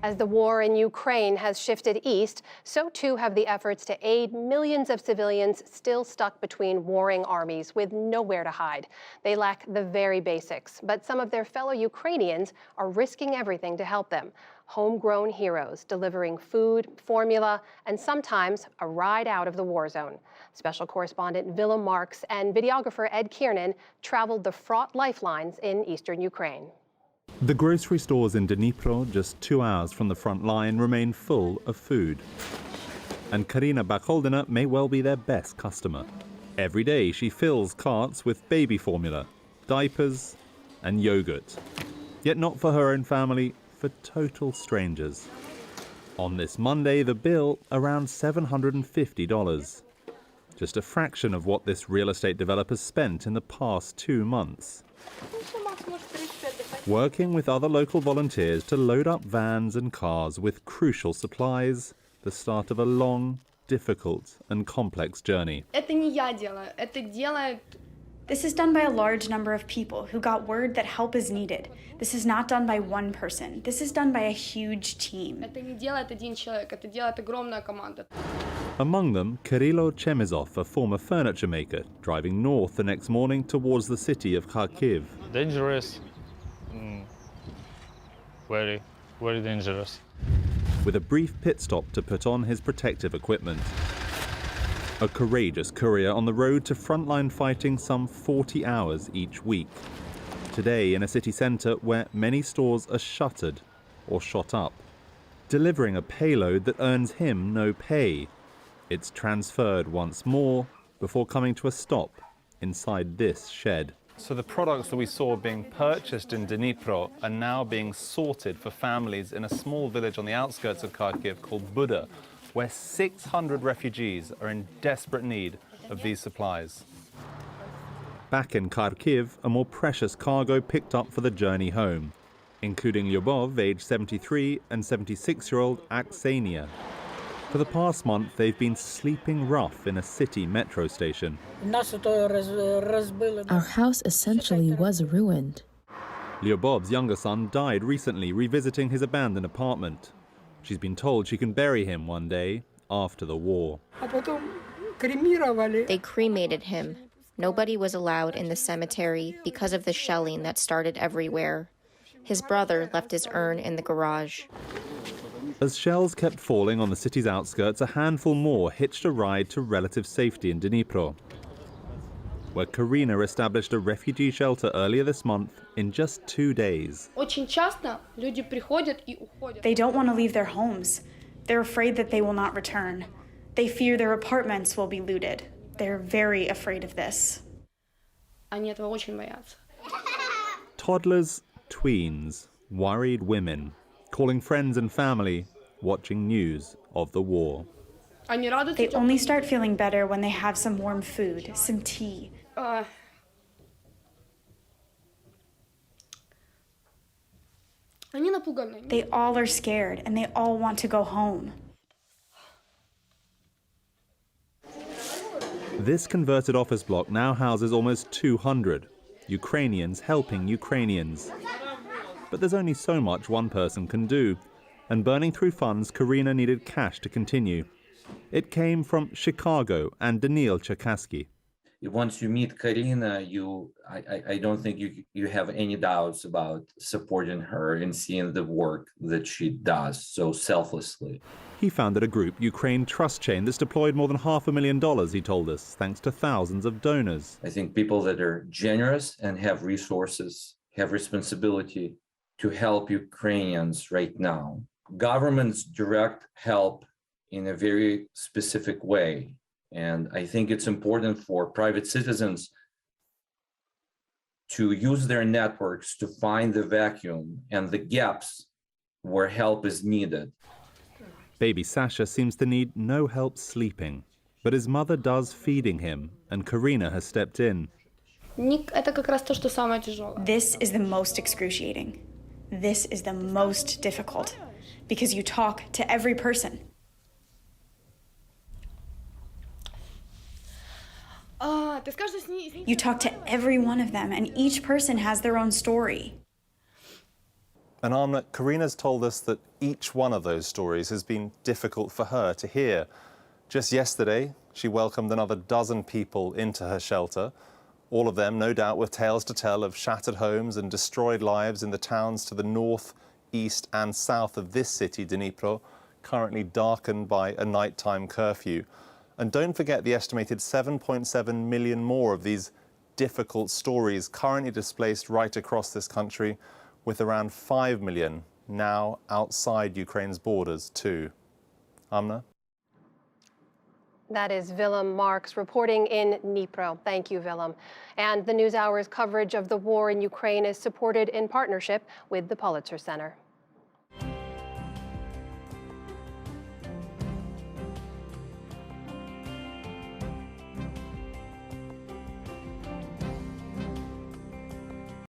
As the war in Ukraine has shifted east, so too have the efforts to aid millions of civilians still stuck between warring armies with nowhere to hide. They lack the very basics, but some of their fellow Ukrainians are risking everything to help them. Homegrown heroes delivering food, formula, and sometimes a ride out of the war zone. Special correspondent Willem Marks and videographer Ed Kiernan traveled the fraught lifelines in eastern Ukraine. The grocery stores in Dnipro, just 2 hours from the front line, remain full of food. And Karina Bakholdina may well be their best customer. Every day she fills carts with baby formula, diapers and yogurt. Yet not for her own family, for total strangers. On this Monday, the bill around $750. Just a fraction of what this real estate developer spent in the past 2 months. Working with other local volunteers to load up vans and cars with crucial supplies, the start of a long, difficult and complex journey. This is done by a large number of people who got word that help is needed. This is not done by one person. This is done by a huge team. Among them, Kirilo Chemizov, a former furniture maker, driving north the next morning towards the city of Kharkiv. Dangerous. Very, very dangerous. With a brief pit stop to put on his protective equipment. A courageous courier on the road to frontline fighting some 40 hours each week. Today in a city centre where many stores are shuttered or shot up. Delivering a payload that earns him no pay. It's transferred once more before coming to a stop inside this shed. So the products that we saw being purchased in Dnipro are now being sorted for families in a small village on the outskirts of Kharkiv called Buda, where 600 refugees are in desperate need of these supplies. Back in Kharkiv, a more precious cargo picked up for the journey home, including Lyubov, aged 73, and 76-year-old Aksenia. For the past month, they've been sleeping rough in a city metro station. Our house essentially was ruined. Lyubov's younger son died recently revisiting his abandoned apartment. She's been told she can bury him one day after the war. They cremated him. Nobody was allowed in the cemetery because of the shelling that started everywhere. His brother left his urn in the garage. As shells kept falling on the city's outskirts, a handful more hitched a ride to relative safety in Dnipro, where Karina established a refugee shelter earlier this month in just 2 days. They don't want to leave their homes. They're afraid that they will not return. They fear their apartments will be looted. They're very afraid of this. Toddlers, tweens, worried women, calling friends and family, watching news of the war. They only start feeling better when they have some warm food, some tea. They all are scared and they all want to go home. This converted office block now houses almost 200 Ukrainians helping Ukrainians. But there's only so much one person can do, and burning through funds, Karina needed cash to continue. It came from Chicago and Daniil Cherkasky. Once you meet Karina, I don't think you have any doubts about supporting her and seeing the work that she does so selflessly. He founded a group, Ukraine Trust Chain, that's deployed more than $500,000, he told us, thanks to thousands of donors. I think people that are generous and have resources have responsibility to help Ukrainians right now. Governments direct help in a very specific way. And I think it's important for private citizens to use their networks to find the vacuum and the gaps where help is needed. Baby Sasha seems to need no help sleeping, but his mother does feeding him, and Karina has stepped in. This is the most excruciating. This is the most difficult, because you talk to every person. You talk to every one of them, and each person has their own story. And Amna, Karina's told us that each one of those stories has been difficult for her to hear. Just yesterday, she welcomed another dozen people into her shelter, all of them, no doubt, with tales to tell of shattered homes and destroyed lives in the towns to the north, east and south of this city, Dnipro, currently darkened by a nighttime curfew. And don't forget the estimated 7.7 million more of these difficult stories currently displaced right across this country, with around 5 million now outside Ukraine's borders too. Amna? That is Willem Marks reporting in Dnipro. Thank you, Willem. And the NewsHour's coverage of the war in Ukraine is supported in partnership with the Pulitzer Center.